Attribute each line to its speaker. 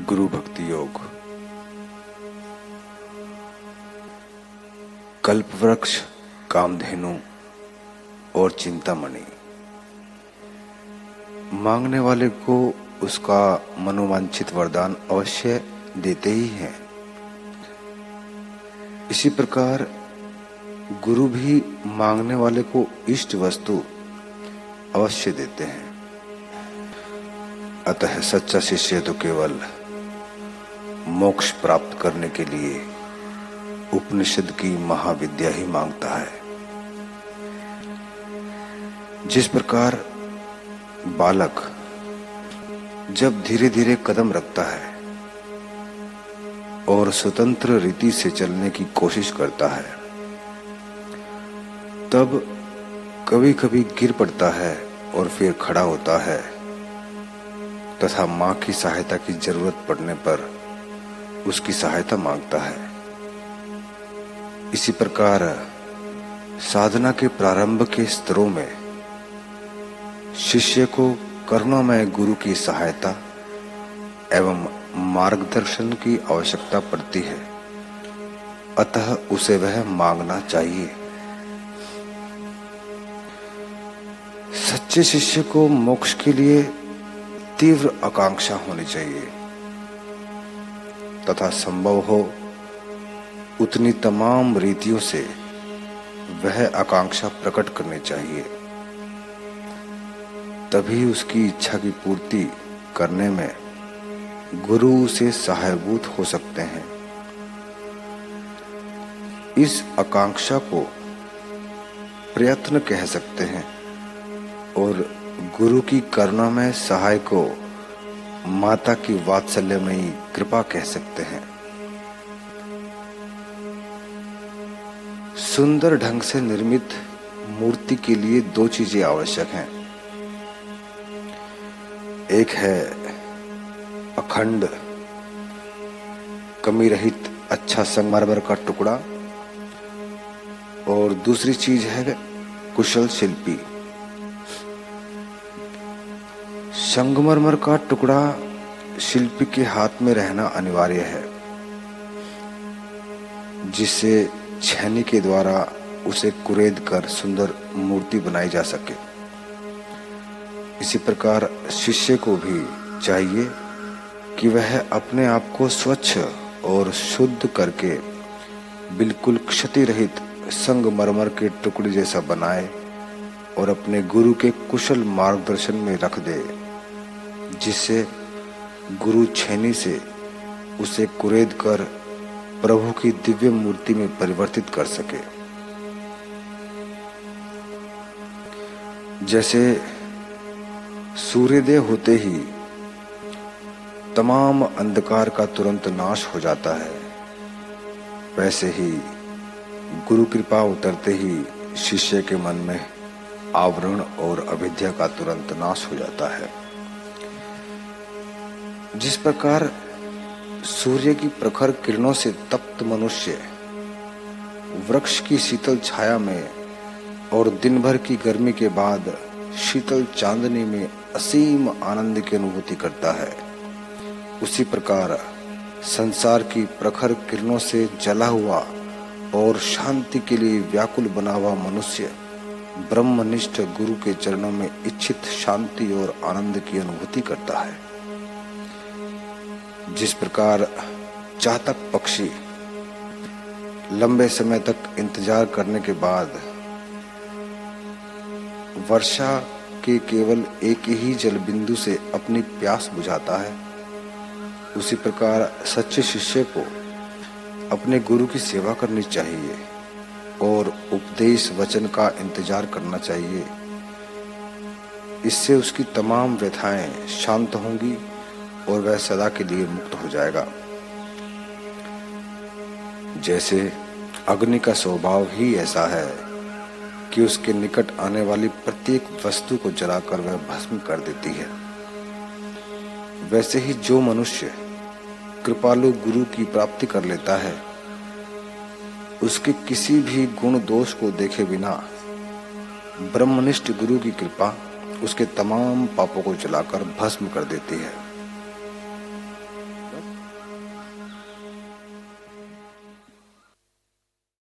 Speaker 1: गुरु भक्ति योग। कल्पवृक्ष, कामधेनु और चिंतामणि मांगने वाले को उसका मनोवांछित वरदान अवश्य देते ही हैं। इसी प्रकार गुरु भी मांगने वाले को इष्ट वस्तु अवश्य देते हैं। अतः सच्चा शिष्य तो केवल मोक्ष प्राप्त करने के लिए उपनिषद की महाविद्या ही मांगता है। जिस प्रकार बालक जब धीरे धीरे कदम रखता है और स्वतंत्र रीति से चलने की कोशिश करता है, तब कभी कभी गिर पड़ता है और फिर खड़ा होता है तथा मां की सहायता की जरूरत पड़ने पर उसकी सहायता मांगता है। इसी प्रकार साधना के प्रारंभ के स्तरों में शिष्य को करुणामय गुरु की सहायता एवं मार्गदर्शन की आवश्यकता पड़ती है। अतः उसे वह मांगना चाहिए। सच्चे शिष्य को मोक्ष के लिए तीव्र आकांक्षा होनी चाहिए तथा संभव हो उतनी तमाम रीतियों से वह आकांक्षा प्रकट करनी चाहिए। तभी उसकी इच्छा की पूर्ति करने में गुरु उसे सहायभूत हो सकते हैं। इस आकांक्षा को प्रयत्न कह सकते हैं और गुरु की करुणा में सहाय को माता की वात्सल्यमयी कृपा कह सकते हैं। सुंदर ढंग से निर्मित मूर्ति के लिए दो चीजें आवश्यक हैं। एक है अखंड कमी रहित अच्छा संगमरमर का टुकड़ा और दूसरी चीज है कुशल शिल्पी। संगमरमर का टुकड़ा शिल्पी के हाथ में रहना अनिवार्य है, जिससे छेनी के द्वारा उसे कुरेद कर सुंदर मूर्ति बनाई जा सके। इसी प्रकार शिष्य को भी चाहिए कि वह अपने आप को स्वच्छ और शुद्ध करके बिल्कुल क्षति रहित संगमरमर के टुकड़े जैसा बनाए और अपने गुरु के कुशल मार्गदर्शन में रख दे, जिससे गुरु छेनी से उसे कुरेद कर प्रभु की दिव्य मूर्ति में परिवर्तित कर सके। जैसे सूर्योदय होते ही तमाम अंधकार का तुरंत नाश हो जाता है, वैसे ही गुरु कृपा उतरते ही शिष्य के मन में आवरण और अविद्या का तुरंत नाश हो जाता है। जिस प्रकार सूर्य की प्रखर किरणों से तप्त मनुष्य वृक्ष की शीतल छाया में और दिन भर की गर्मी के बाद शीतल चांदनी में असीम आनंद की अनुभूति करता है, उसी प्रकार संसार की प्रखर किरणों से जला हुआ और शांति के लिए व्याकुल बना हुआ मनुष्य ब्रह्मनिष्ठ गुरु के चरणों में इच्छित शांति और आनंद की अनुभूति करता है। जिस प्रकार चातक पक्षी लंबे समय तक इंतजार करने के बाद वर्षा के केवल एक ही जल बिंदु से अपनी प्यास बुझाता है, उसी प्रकार सच्चे शिष्य को अपने गुरु की सेवा करनी चाहिए और उपदेश वचन का इंतजार करना चाहिए। इससे उसकी तमाम व्यथाएं शांत होंगी और वह सदा के लिए मुक्त हो जाएगा। जैसे अग्नि का स्वभाव ही ऐसा है कि उसके निकट आने वाली प्रत्येक वस्तु को जलाकर वह भस्म कर देती है, वैसे ही जो मनुष्य कृपालु गुरु की प्राप्ति कर लेता है, उसके किसी भी गुण दोष को देखे बिना ब्रह्मनिष्ठ गुरु की कृपा उसके तमाम पापों को जलाकर भस्म कर देती है।